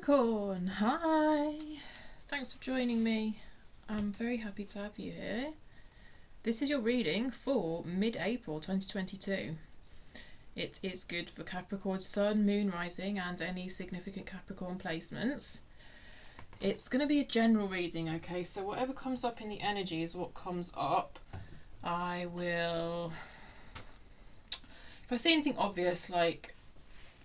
Capricorn, hi! Thanks for joining me. I'm very happy to have you here. This is your reading for mid-April 2022. It is good for Capricorn Sun, Moon, Rising and any significant Capricorn placements. It's going to be a general reading, okay? So whatever comes up in the energy is what comes up. I will... If I see anything obvious, like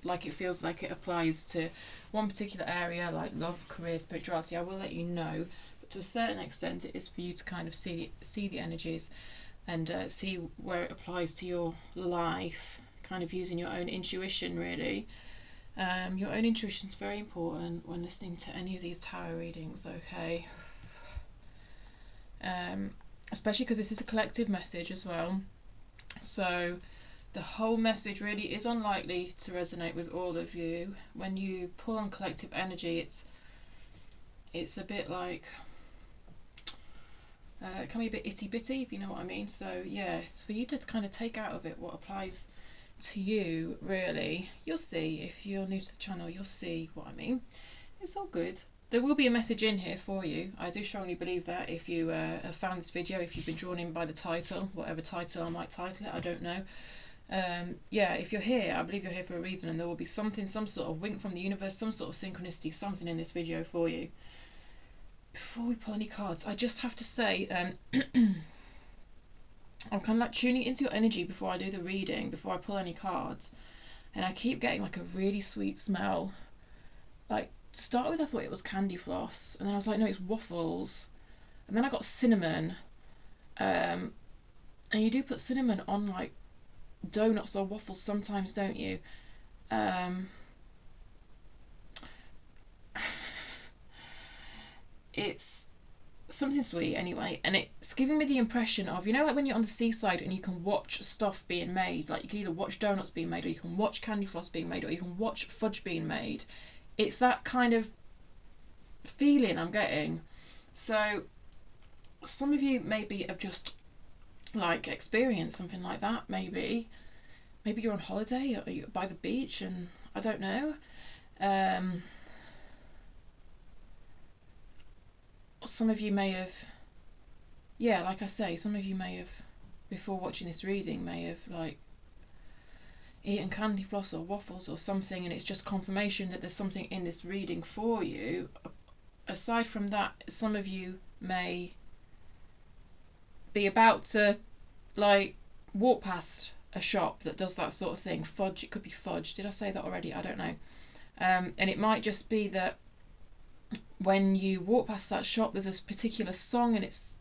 it feels like it applies to one particular area, like love, career, spirituality, I will let you know. But to a certain extent, it is for you to kind of see the energies and see where it applies to your life, kind of using your own intuition, really. Your own intuition is very important when listening to any of these tarot readings, okay? Especially because this is a collective message as well. So the whole message really is unlikely to resonate with all of you. When you pull on collective energy, it's a bit like, it can be a bit itty-bitty, if you know what I mean. So yeah, it's for you to kind of take out of it what applies to you, really. You'll see, if you're new to the channel, you'll see what I mean. It's all good. There will be a message in here for you. I do strongly believe that. If you have found this video, if you've been drawn in by the title, whatever title I might title it, I don't know. Yeah, if you're here, I believe you're here for a reason, and there will be something, some sort of wink from the universe, some sort of synchronicity, something in this video for you. Before we pull any cards, I just have to say, I'm kind of like tuning into your energy before I do the reading, before I pull any cards, and I keep getting like a really sweet smell. Like, to start with, I thought it was Candyfloss, and then I was like, no, it's waffles, and then I got cinnamon, and you do put cinnamon on like donuts or waffles sometimes, don't you? It's something sweet anyway, and it's giving me the impression of, you know, like when you're on the seaside and you can watch stuff being made, like you can either watch donuts being made, or you can watch Candyfloss being made, or you can watch fudge being made. It's that kind of feeling I'm getting. So some of you maybe have just like experienced something like that. Maybe you're on holiday or you're by the beach, and I don't know. Some of you may have, yeah, like I say, some of you may have, before watching this reading, may have like eaten Candyfloss or waffles or something, and it's just confirmation that there's something in this reading for you. Aside from that, some of you may be about to like walk past a shop that does that sort of thing. Fudge, it could be fudge. Did I say that already? I don't know. And it might just be that when you walk past that shop, there's a particular song, and it's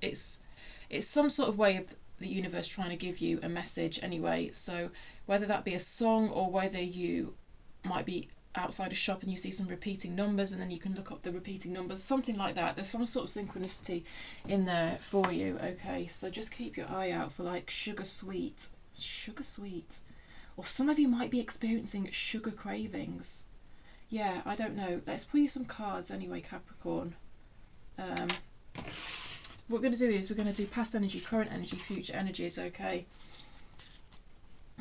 some sort of way of the universe trying to give you a message anyway. So whether that be a song, or whether you might be outside a shop and you see some repeating numbers, and then you can look up the repeating numbers, something like that. There's some sort of synchronicity in there for you, okay? So just keep your eye out for like sugar sweet, or some of you might be experiencing sugar cravings. Yeah, I don't know. Let's pull you some cards anyway, Capricorn. What we're going to do is we're going to do past energy, current energy, future energies, okay?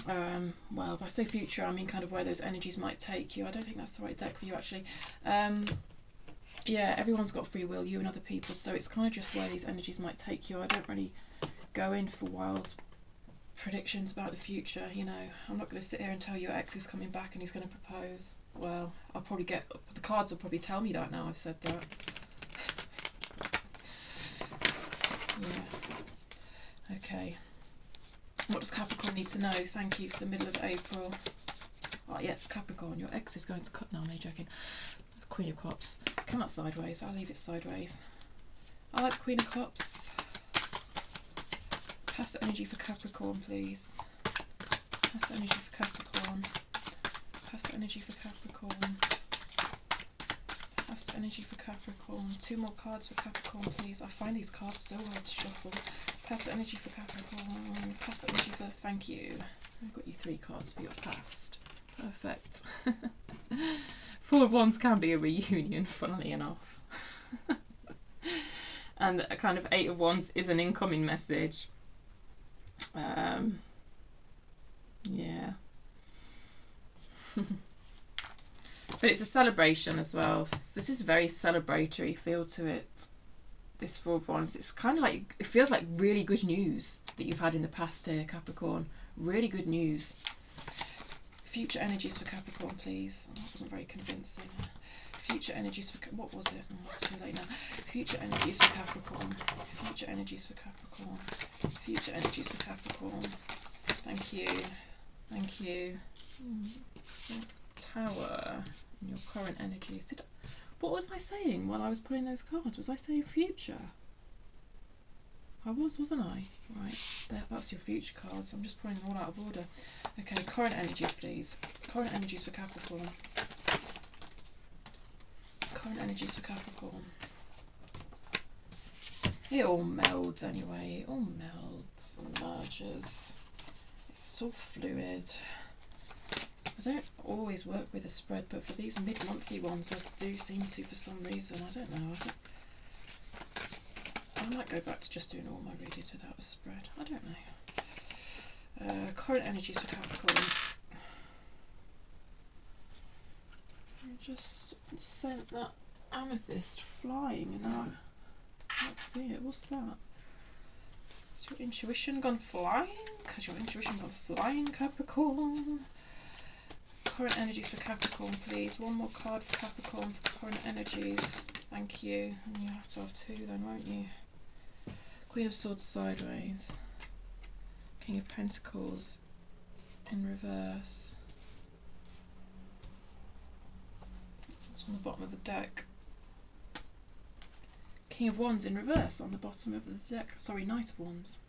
Well, if I say future, I mean kind of where those energies might take you. I don't think that's the right deck for you, actually. Yeah, everyone's got free will, you and other people, so it's kind of just where these energies might take you. I don't really go in for wild predictions about the future, you know. I'm not going to sit here and tell you your ex is coming back and he's going to propose. Well, I'll probably get, the cards will probably tell me that now I've said that. Yeah. Okay. What does Capricorn need to know? Thank you for the middle of April. Oh yes, Capricorn, your ex is going to cut. No, I'm only joking. Queen of Cups. Come out sideways. I'll leave it sideways. I like Queen of Cups. Pass the energy for Capricorn, please. Pass the energy for Capricorn. Pass the energy for Capricorn. Pass the energy for Capricorn. 2 more cards for Capricorn, please. I find these cards so hard to shuffle. Pass the energy for Capricorn. Pass the energy for... Thank you. I've got you 3 cards for your past. Perfect. 4 of Wands can be a reunion, funnily enough. And a kind of 8 of Wands is an incoming message. Yeah. But it's a celebration as well. This is a very celebratory feel to it. This Four of Wands. It's kind of like, it feels like really good news that you've had in the past here, Capricorn. Really good news. Future energies for Capricorn, please. That wasn't very convincing. Future energies for, what was it? Oh, it's too late now. Future energies for Capricorn. Future energies for Capricorn. Future energies for Capricorn. Thank you. Thank you. So, Tower in your current energies. What was I saying while I was pulling those cards? Was I saying future? I was, wasn't I? Right, that's your future cards. I'm just pulling them all out of order. Okay, current energies, please. Current energies for Capricorn. Current energies for Capricorn. It all melds anyway. It all melds and merges. It's all fluid. I don't always work with a spread, but for these mid-monthly ones, I do seem to for some reason. I don't know. I might go back to just doing all my readings without a spread. I don't know. Current energies for Capricorn. I just sent that amethyst flying and now I can't see it. What's that? Has your intuition gone flying? Has your intuition gone flying, Capricorn? Current energies for Capricorn, please. One more card for Capricorn for current energies. Thank you. And you have to have two then, won't you? Queen of Swords sideways. King of Pentacles in reverse. It's on the bottom of the deck. King of Wands in reverse on the bottom of the deck. Sorry, Knight of Wands.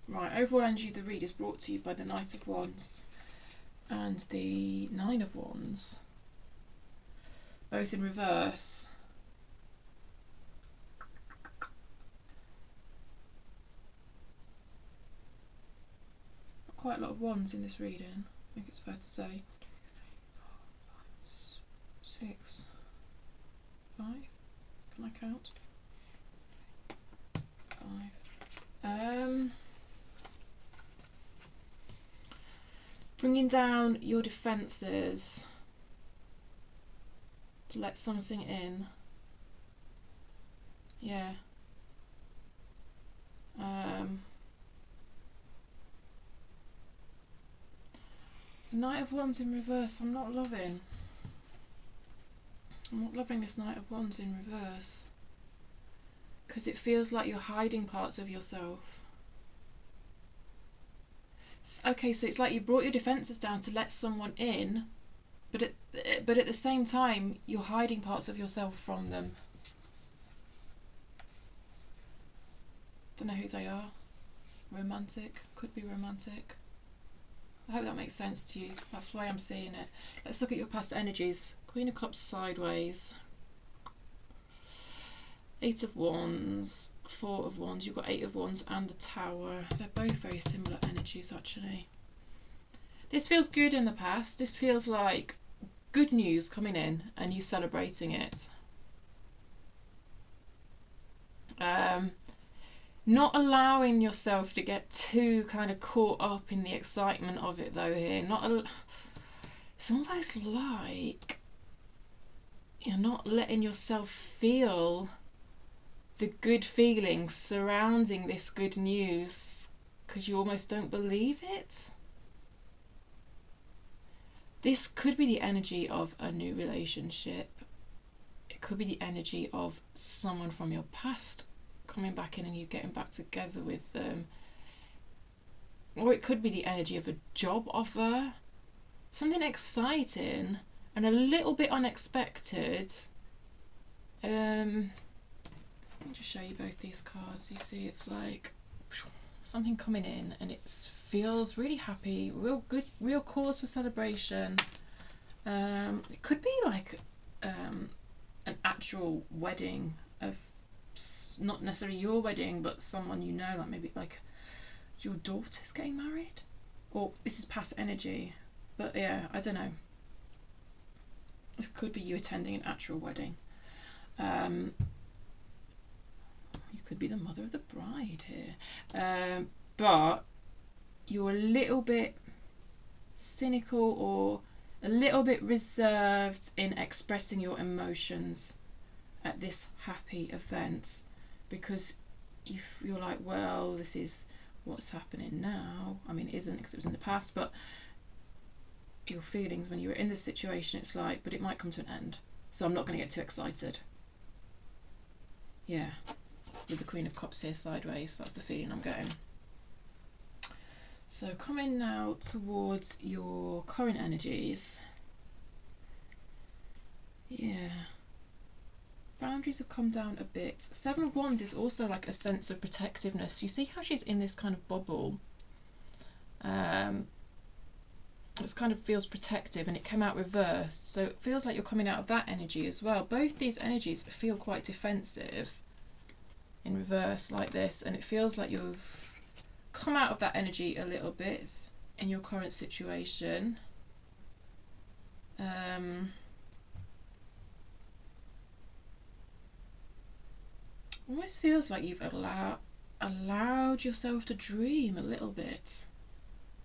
Right, overall energy of the read is brought to you by the Knight of Wands and the Nine of Wands, both in reverse. Quite a lot of wands in this reading, I think it's fair to say. 6, 5, can I count? 5. Bringing down your defences to let something in. Yeah. Knight of Wands in reverse, I'm not loving. I'm not loving this Knight of Wands in reverse. Because it feels like you're hiding parts of yourself. Okay, so it's like you brought your defences down to let someone in, but at the same time, you're hiding parts of yourself from them. Don't know who they are. Romantic, could be romantic. I hope that makes sense to you. That's why I'm seeing it. Let's look at your past energies. Queen of Cups sideways. 8 of Wands, 4 of Wands. You've got 8 of Wands and the Tower. They're both very similar energies, actually. This feels good in the past. This feels like good news coming in and you celebrating it. Not allowing yourself to get too kind of caught up in the excitement of it though here. It's almost like you're not letting yourself feel the good feelings surrounding this good news because you almost don't believe it. This could be the energy of a new relationship. It could be the energy of someone from your past coming back in and you getting back together with them. Or it could be the energy of a job offer. Something exciting and a little bit unexpected. Let me just show you both these cards. You see it's like something coming in and it feels really happy, real good, real cause for celebration. It could be like an actual wedding of not necessarily your wedding but someone you know, like maybe like your daughter's getting married, or this is past energy, but yeah, I don't know. It could be you attending an actual wedding. You could be the mother of the bride here, but you're a little bit cynical or a little bit reserved in expressing your emotions at this happy event, because you're like, well, this is what's happening now. I mean, it isn't, because it was in the past, but your feelings when you were in this situation, it's like, but it might come to an end, so I'm not going to get too excited. Yeah, with the Queen of Cups here sideways, that's the feeling I'm getting. So coming now towards your current energies. Yeah, boundaries have come down a bit. Seven of Wands is also like a sense of protectiveness. You see how she's in this kind of bubble. It kind of feels protective, and it came out reversed, so it feels like you're coming out of that energy as well. Both these energies feel quite defensive in reverse like this, and it feels like you've come out of that energy a little bit in your current situation. Almost feels like you've allowed yourself to dream a little bit.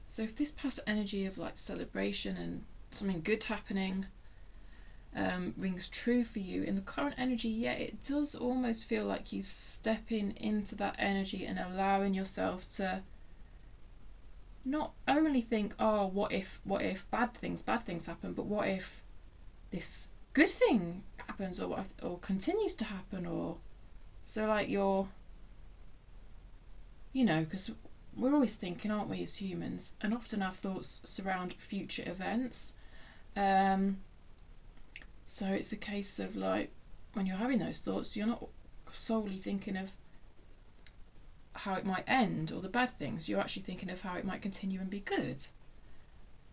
So if this past energy of like celebration and something good happening rings true for you, in the current energy, yeah, it does almost feel like you stepping into that energy and allowing yourself to not only think, oh, what if bad things happen, but what if this good thing happens, or continues to happen, or so like you're, you know, because we're always thinking, aren't we, as humans, and often our thoughts surround future events. So it's a case of like, when you're having those thoughts, you're not solely thinking of how it might end or the bad things, you're actually thinking of how it might continue and be good,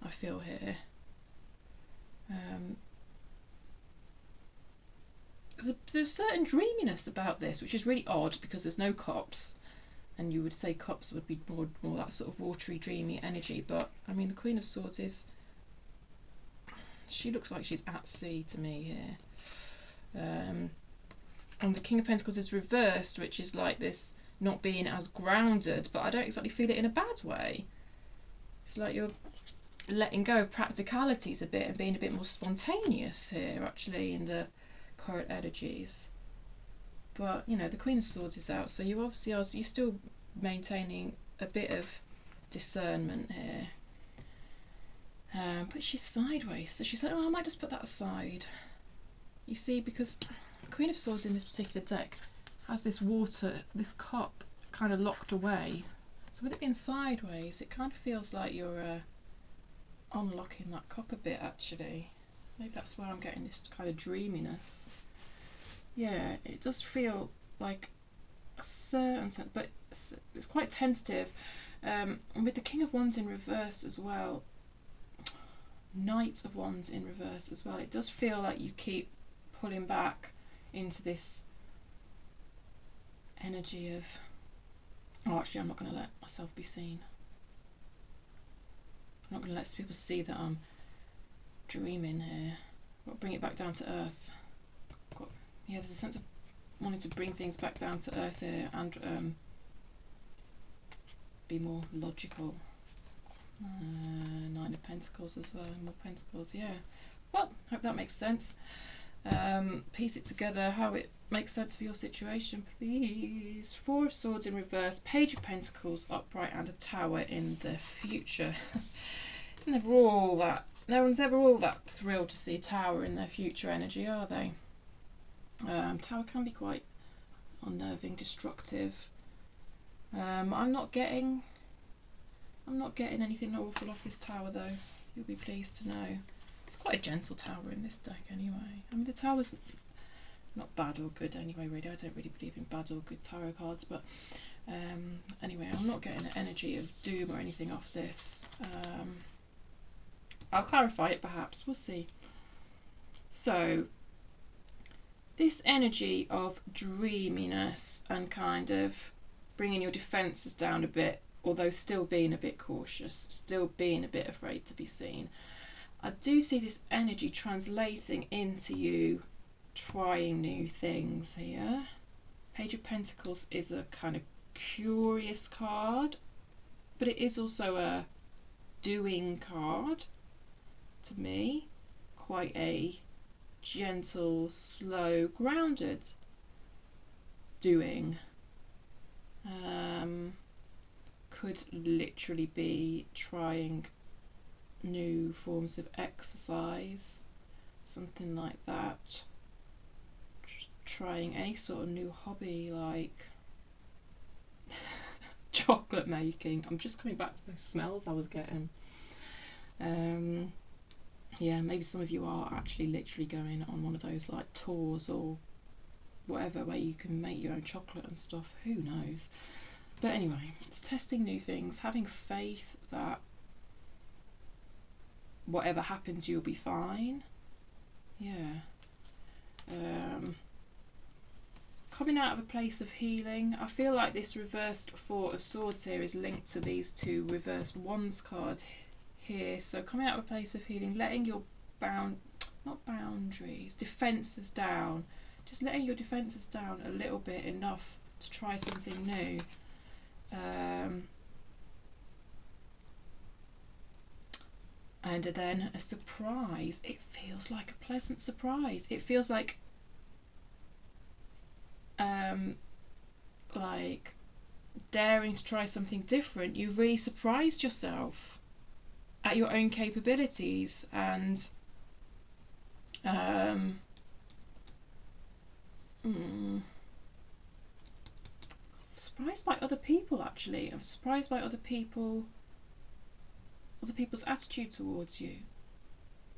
I feel here. There's a certain dreaminess about this, which is really odd because there's no cups, and you would say cups would be more that sort of watery, dreamy energy, but I mean, the Queen of Swords she looks like she's at sea to me here. And the King of Pentacles is reversed, which is like this not being as grounded, but I don't exactly feel it in a bad way. It's like you're letting go of practicalities a bit and being a bit more spontaneous here, actually, in the current energies. But, you know, the Queen of Swords is out, so you obviously you're still maintaining a bit of discernment here. But she's sideways, so she's like, oh, I might just put that aside. You see, because Queen of Swords in this particular deck has this this cup kind of locked away. So with it being sideways, it kind of feels like you're unlocking that cup a bit, actually. Maybe that's where I'm getting this kind of dreaminess. Yeah, it does feel like a certain sense, but it's quite tentative. And with the King of Wands in reverse as well, Knight of Wands in reverse as well, it does feel like you keep pulling back into this energy of, oh, actually, I'm not going to let myself be seen. I'm not going to let people see that I'm dreaming here. I've got to bring it back down to earth. Yeah, there's a sense of wanting to bring things back down to earth here and be more logical. Nine of Pentacles as well, more Pentacles, yeah. Well, hope that makes sense. Piece it together how it makes sense for your situation, please. Four of Swords in reverse, Page of Pentacles upright, and a Tower in the future. It's never all that. No one's ever all that thrilled to see a Tower in their future energy, are they? Tower can be quite unnerving, destructive. I'm not getting anything awful off this Tower, though. You'll be pleased to know. It's quite a gentle Tower in this deck anyway. I mean, the Tower's not bad or good anyway, really. I don't really believe in bad or good tarot cards, but anyway, I'm not getting an energy of doom or anything off this. I'll clarify it perhaps, we'll see. So, this energy of dreaminess and kind of bringing your defences down a bit, although still being a bit cautious, still being a bit afraid to be seen. I do see this energy translating into you trying new things here. Page of Pentacles is a kind of curious card, but it is also a doing card. to me. Quite a gentle, slow, grounded doing. Could literally be trying new forms of exercise, something like that. Trying any sort of new hobby, like chocolate making. I'm just coming back to those smells I was getting. Yeah, maybe some of you are actually literally going on one of those like tours or whatever where you can make your own chocolate and stuff. Who knows? But anyway, it's testing new things, having faith that whatever happens, you'll be fine. Yeah. Coming out of a place of healing. I feel like this reversed Four of Swords here is linked to these two reversed Wands card here. So coming out of a place of healing, letting your defences down. Just letting your defences down a little bit, enough to try something new. And then a surprise. It feels like a pleasant surprise. It feels like daring to try something different. You've really surprised yourself at your own capabilities, and surprised by other people. Actually, I'm surprised by other people's attitude towards you.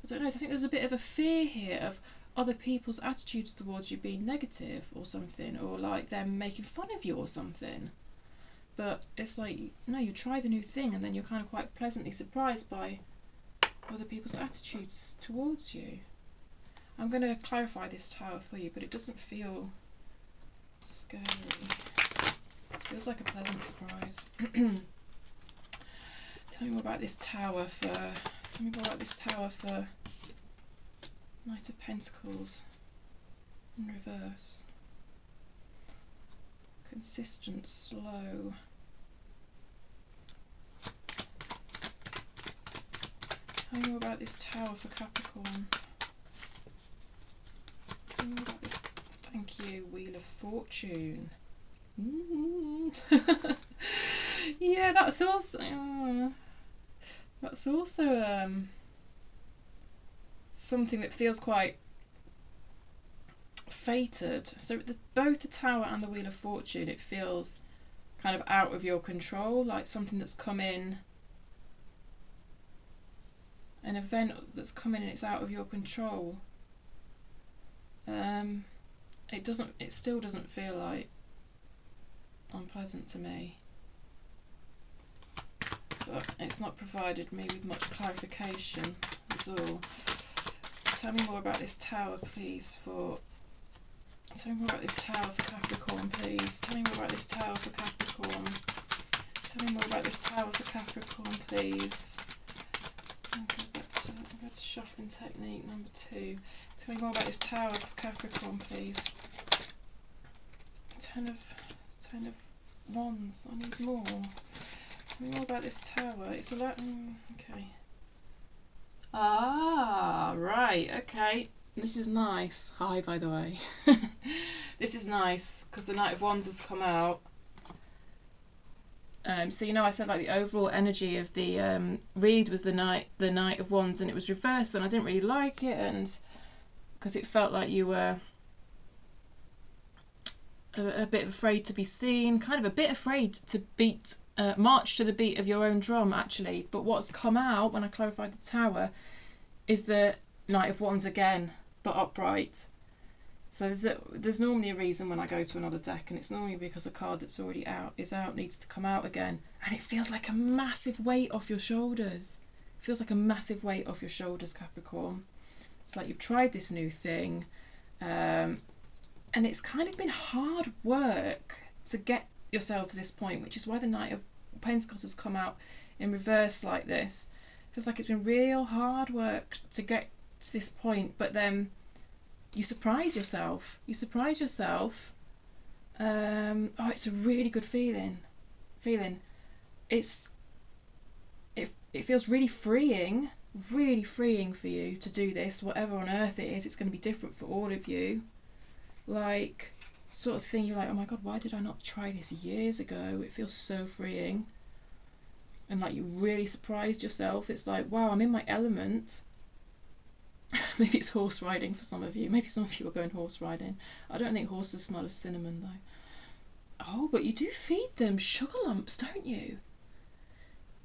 I don't know, I think there's a bit of a fear here of other people's attitudes towards you being negative or something, or like them making fun of you or something. But it's like, no, you try the new thing and then you're kind of quite pleasantly surprised by other people's attitudes towards you. I'm going to clarify this tower for you, but it doesn't feel scary. It feels like a pleasant surprise. Tell me more about this tower for Knight of Pentacles in reverse. Consistent, slow. Tell me more about this tower for Capricorn. Tell me more about this, thank you, Wheel of Fortune. Yeah, that's also something that feels quite fated. So both the Tower and the Wheel of Fortune, it feels kind of out of your control, like something that's come in, an event that's come in and it's out of your control. It still doesn't feel like unpleasant to me, but it's not provided me with much clarification, that's all. Tell me more about this tower, please, tell me more about this tower for Capricorn, please. Tell me more about this tower for Capricorn. Tell me more about this tower for Capricorn, please. I'm going to shuffling technique number 2. Tell me more about this tower for Capricorn, please. Ten of Wands. I need more. Tell me more about this tower. It's a lot. Okay. Ah, right. Okay. This is nice. Hi, by the way. This is nice because the Knight of Wands has come out. So you know, I said like the overall energy of the read was the Knight of Wands, and it was reversed, and I didn't really like it, and because it felt like you were a bit afraid to be seen, kind of a bit afraid to march to the beat of your own drum, actually. But what's come out when I clarified the Tower is the Knight of Wands again, but upright. So there's normally a reason when I go to another deck, and it's normally because a card that's already out needs to come out again, and it feels like a massive weight off your shoulders. It feels like a massive weight off your shoulders, Capricorn. It's like you've tried this new thing, and it's kind of been hard work to get yourself to this point, which is why the Knight of Pentacles has come out in reverse like this. It feels like it's been real hard work to get to this point, but then you surprise yourself. Oh, it's a really good feeling. It feels really freeing, really freeing for you to do this, whatever on earth it is. It's going to be different for all of you. Like, sort of thing, you're like, oh my god, why did I not try this years ago? It feels so freeing. And like, you really surprised yourself. It's like, wow, I'm in my element. Maybe it's horse riding for some of you. Maybe some of you are going horse riding. I don't think horses smell of cinnamon though. Oh, but you do feed them sugar lumps, don't you?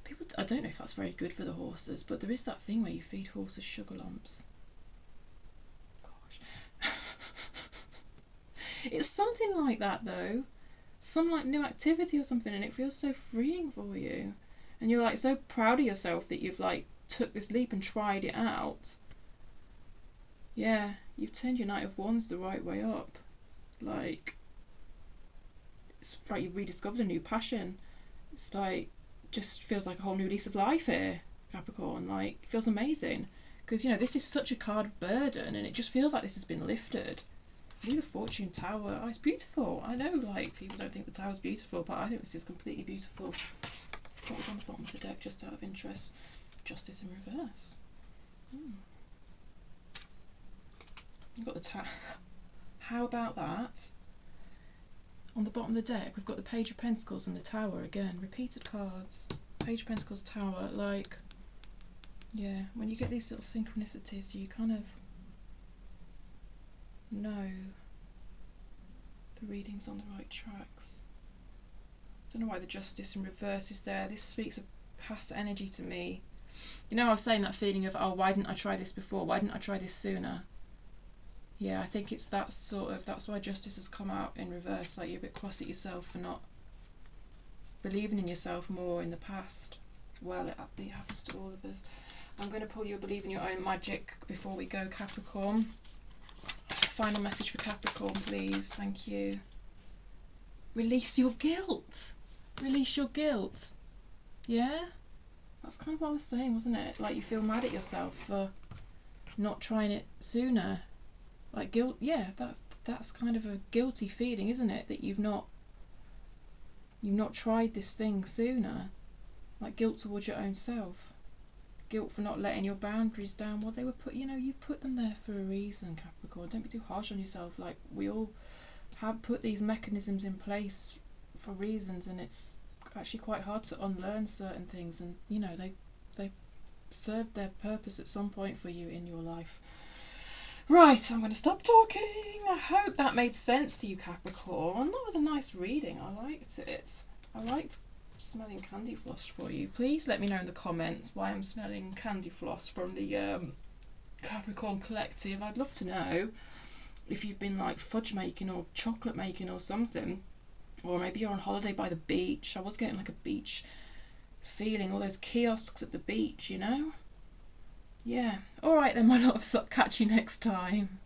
People, I don't know if that's very good for the horses, but there is that thing where you feed horses sugar lumps. Gosh. It's something like that though. Some like new activity or something, and it feels so freeing for you. And you're like so proud of yourself that you've like took this leap and tried it out. Yeah, you've turned your Knight of Wands the right way up. Like, it's like you've rediscovered a new passion. It's like, just feels like a whole new lease of life here, Capricorn. Like, it feels amazing. Because, you know, this is such a card of burden, and it just feels like this has been lifted. Wheel of Fortune, Tower. Oh, it's beautiful. I know, like, people don't think the Tower's beautiful, but I think this is completely beautiful. What was on the bottom of the deck, just out of interest? Justice in reverse. We've got the Tower. How about that? On the bottom of the deck, we've got the Page of Pentacles and the Tower again. Repeated cards. Page of Pentacles, Tower. Like, yeah, when you get these little synchronicities, you kind of know the reading's on the right tracks. Don't know why the Justice in reverse is there. This speaks of past energy to me. You know, I was saying that feeling of, oh, why didn't I try this before? Why didn't I try this sooner? Yeah, I think it's that sort of, that's why Justice has come out in reverse. Like, you're a bit cross at yourself for not believing in yourself more in the past. Well, it happens to all of us. I'm going to pull you a Believe in Your Own Magic before we go, Capricorn. Final message for Capricorn, please. Thank you. Release your guilt. Release your guilt. Yeah? That's kind of what I was saying, wasn't it? Like, you feel mad at yourself for not trying it sooner. Like, guilt, yeah, that's kind of a guilty feeling, isn't it? That you've not tried this thing sooner. Like, guilt towards your own self. Guilt for not letting your boundaries down. Well, they were put, you know, you've put them there for a reason, Capricorn. Don't be too harsh on yourself. Like, we all have put these mechanisms in place for reasons, and it's actually quite hard to unlearn certain things. And, you know, they served their purpose at some point for you in your life. Right, I'm going to stop talking. I hope that made sense to you, Capricorn. That was a nice reading. I liked it. I liked smelling Candyfloss for you. Please let me know in the comments why I'm smelling Candyfloss from the Capricorn Collective. I'd love to know if you've been like fudge making or chocolate making or something. Or maybe you're on holiday by the beach. I was getting like a beach feeling. All those kiosks at the beach, you know? Yeah. Alright then, my loves. I'll catch you next time.